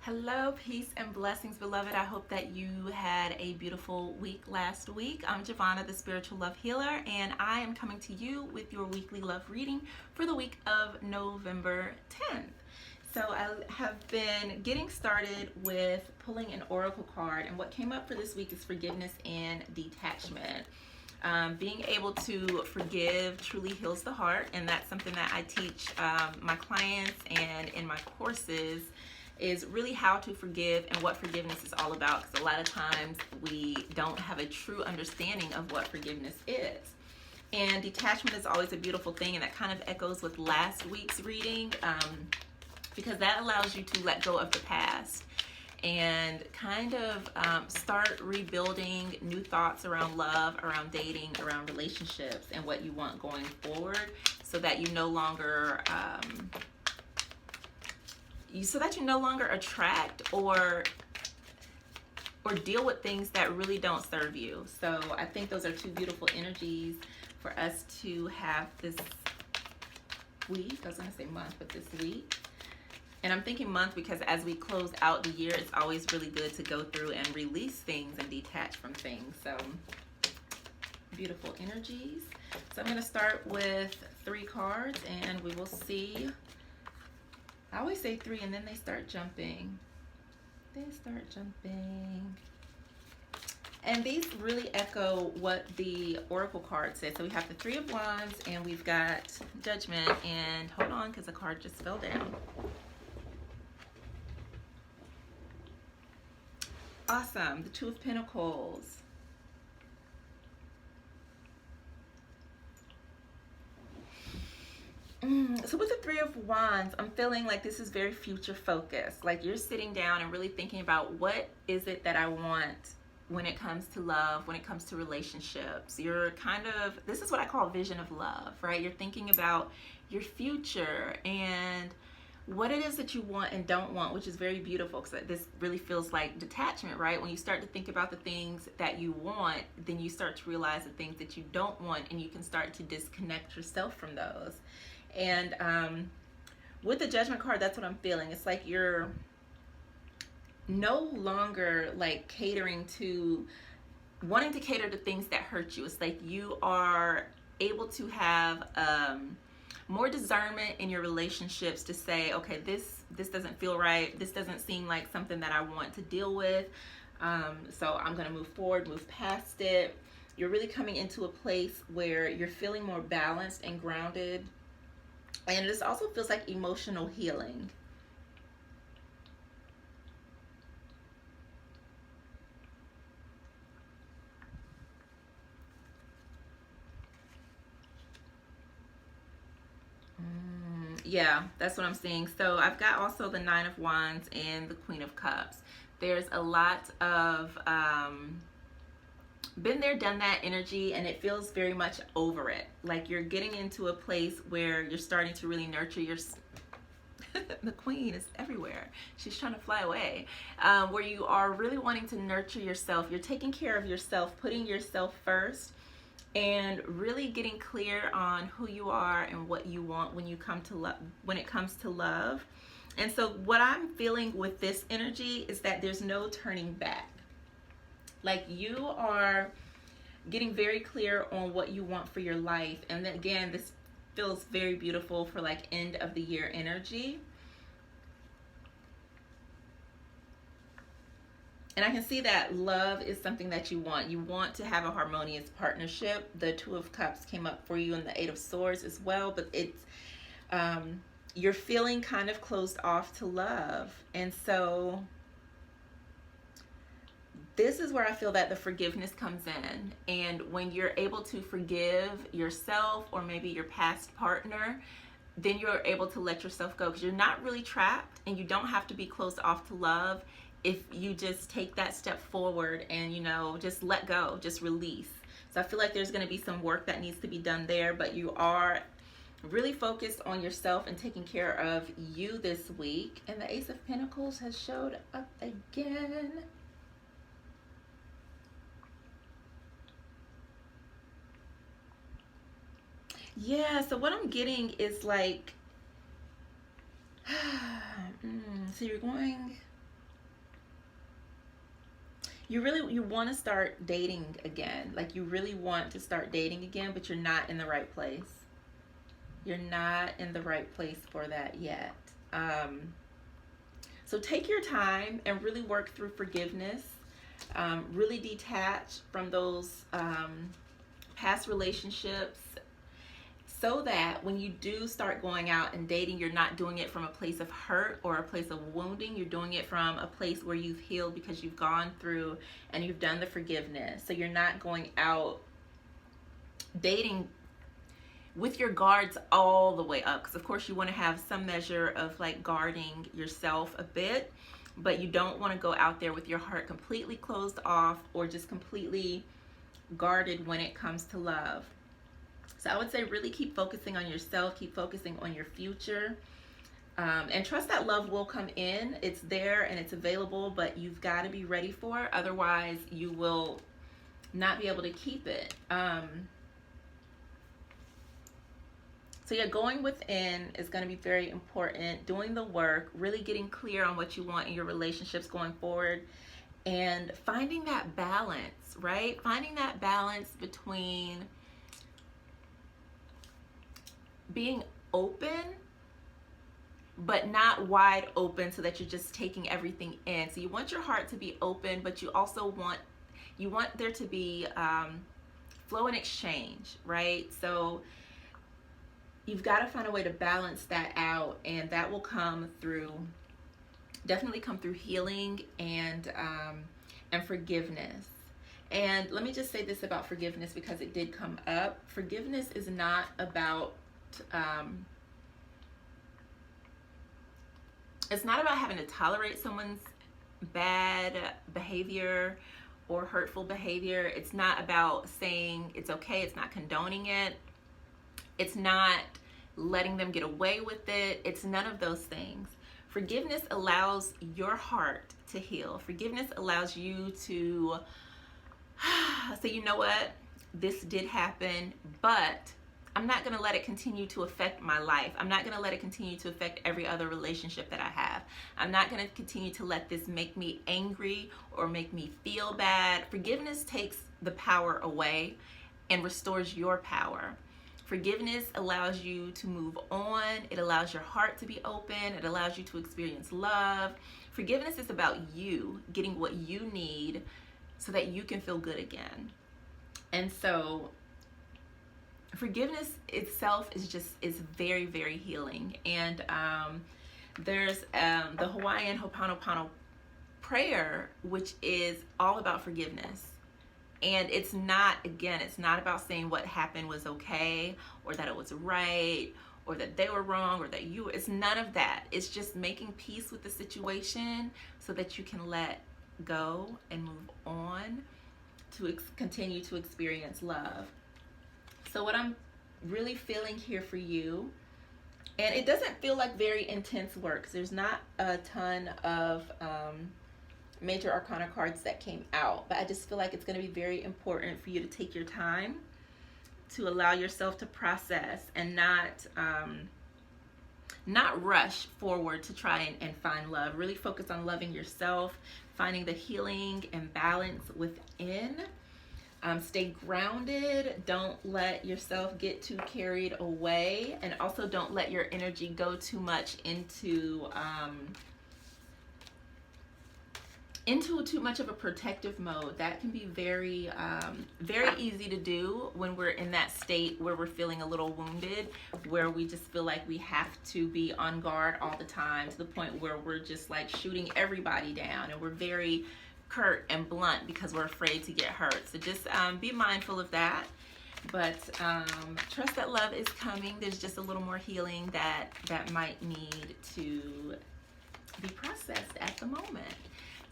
Hello, peace and blessings, beloved. I hope that you had a beautiful week last week. I'm Jovhannah, the spiritual love healer, and I am coming to you with your weekly love reading for the week of November 10th. So I have been getting started with pulling an oracle card, and what came up for this week is forgiveness and detachment. Being able to forgive truly heals the heart, and that's something that I teach my clients and in my courses is really how to forgive and what forgiveness is all about, because a lot of times we don't have a true understanding of what forgiveness is. And detachment is always a beautiful thing, and that kind of echoes with last week's reading, because that allows you to let go of the past and kind of start rebuilding new thoughts around love, around dating, around relationships, and what you want going forward, so that you no longer attract or deal with things that really don't serve you. So I think those are two beautiful energies for us to have this week. I was going to say month, but this week. And I'm thinking month because as we close out the year, it's always really good to go through and release things and detach from things. So beautiful energies. So I'm going to start with 3 cards and we will see. I always say 3 and then they start jumping. And these really echo what the oracle card says. So we have the 3 of Wands and we've got Judgment. And hold on, because the card just fell down. Awesome. The 2 of Pentacles. So with the 3 of Wands, I'm feeling like this is very future focused. Like you're sitting down and really thinking about what is it that I want when it comes to love, when it comes to relationships. You're kind of, this is what I call vision of love, right? You're thinking about your future and what it is that you want and don't want, which is very beautiful, because this really feels like detachment, right? When you start to think about the things that you want, then you start to realize the things that you don't want, and you can start to disconnect yourself from those. And with the Judgment card, that's what I'm feeling. It's like you're no longer like wanting to cater to things that hurt you. It's like you are able to have more discernment in your relationships to say, okay, this doesn't feel right. This doesn't seem like something that I want to deal with. So I'm going to move forward, move past it. You're really coming into a place where you're feeling more balanced and grounded. And this also feels like emotional healing. Yeah, that's what I'm seeing. So I've got also the 9 of Wands and the Queen of Cups. There's a lot of been there, done that energy, and it feels very much over it. Like you're getting into a place where you're starting to really nurture your the queen is everywhere. She's trying to fly away. Where you are really wanting to nurture yourself. You're taking care of yourself, putting yourself first, and really getting clear on who you are and what you want when you come to love, when it comes to love. And so what I'm feeling with this energy is that there's no turning back. Like you are getting very clear on what you want for your life. And then again, this feels very beautiful for like end of the year energy. And I can see that love is something that you want. You want to have a harmonious partnership. The 2 of Cups came up for you and the 8 of Swords as well. But it's, you're feeling kind of closed off to love. And so this is where I feel that the forgiveness comes in. And when you're able to forgive yourself or maybe your past partner, then you're able to let yourself go, because you're not really trapped and you don't have to be closed off to love if you just take that step forward and, you know, just let go, just release. So I feel like there's going to be some work that needs to be done there, but you are really focused on yourself and taking care of you this week. And the Ace of Pentacles has showed up again. Yeah, so what I'm getting is like, so you're going you want to start dating again. Like, you really want to start dating again, but you're not in the right place. You're not in the right place for that yet. So take your time and really work through forgiveness. Really detach from those past relationships, so that when you do start going out and dating, you're not doing it from a place of hurt or a place of wounding. You're doing it from a place where you've healed, because you've gone through and you've done the forgiveness. So you're not going out dating with your guards all the way up, because of course you want to have some measure of like guarding yourself a bit, but you don't want to go out there with your heart completely closed off or just completely guarded when it comes to love. So I would say really keep focusing on yourself, keep focusing on your future, and trust that love will come in. It's there and it's available, but you've got to be ready for it. Otherwise, you will not be able to keep it. So yeah, going within is going to be very important. Doing the work, really getting clear on what you want in your relationships going forward, and finding that balance, right? Finding that balance between being open, but not wide open so that you're just taking everything in. So you want your heart to be open, but you also want there to be flow and exchange, right? So you've got to find a way to balance that out, and that will definitely come through healing and forgiveness. And let me just say this about forgiveness, because it did come up. Forgiveness is not about it's not about having to tolerate someone's bad behavior or hurtful behavior. It's not about saying it's okay. It's not condoning it. It's not letting them get away with it. It's none of those things. Forgiveness allows your heart to heal. Forgiveness allows you to say, you know what, this did happen, but I'm not going to let it continue to affect my life. I'm not going to let it continue to affect every other relationship that I have. I'm not going to continue to let this make me angry or make me feel bad. Forgiveness takes the power away and restores your power. Forgiveness allows you to move on. It allows your heart to be open. It allows you to experience love. Forgiveness is about you getting what you need so that you can feel good again. And so forgiveness itself is very, very healing. And there's the Hawaiian Ho'oponopono prayer, which is all about forgiveness. And it's not about saying what happened was okay, or that it was right, or that they were wrong, or that it's none of that. It's just making peace with the situation so that you can let go and move on to continue to experience love. So what I'm really feeling here for you, and it doesn't feel like very intense work. There's not a ton of major arcana cards that came out, but I just feel like it's going to be very important for you to take your time to allow yourself to process and not rush forward to try and find love. Really focus on loving yourself, finding the healing and balance within. Stay grounded. Don't let yourself get too carried away, and also don't let your energy go too much into too much of a protective mode. That can be very easy to do when we're in that state where we're feeling a little wounded, where we just feel like we have to be on guard all the time, to the point where we're just like shooting everybody down, and we're very curt and blunt because we're afraid to get hurt. So just be mindful of that, but trust that love is coming. There's just a little more healing that might need to be processed at the moment.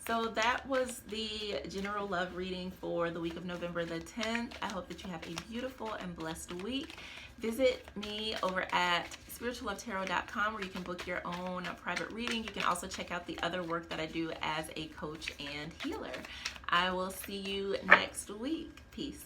So that was the general love reading for the week of November the 10th. I hope that you have a beautiful and blessed week. Visit me over at spirituallovetarot.com, where you can book your own private reading. You can also check out the other work that I do as a coach and healer. I will see you next week. Peace.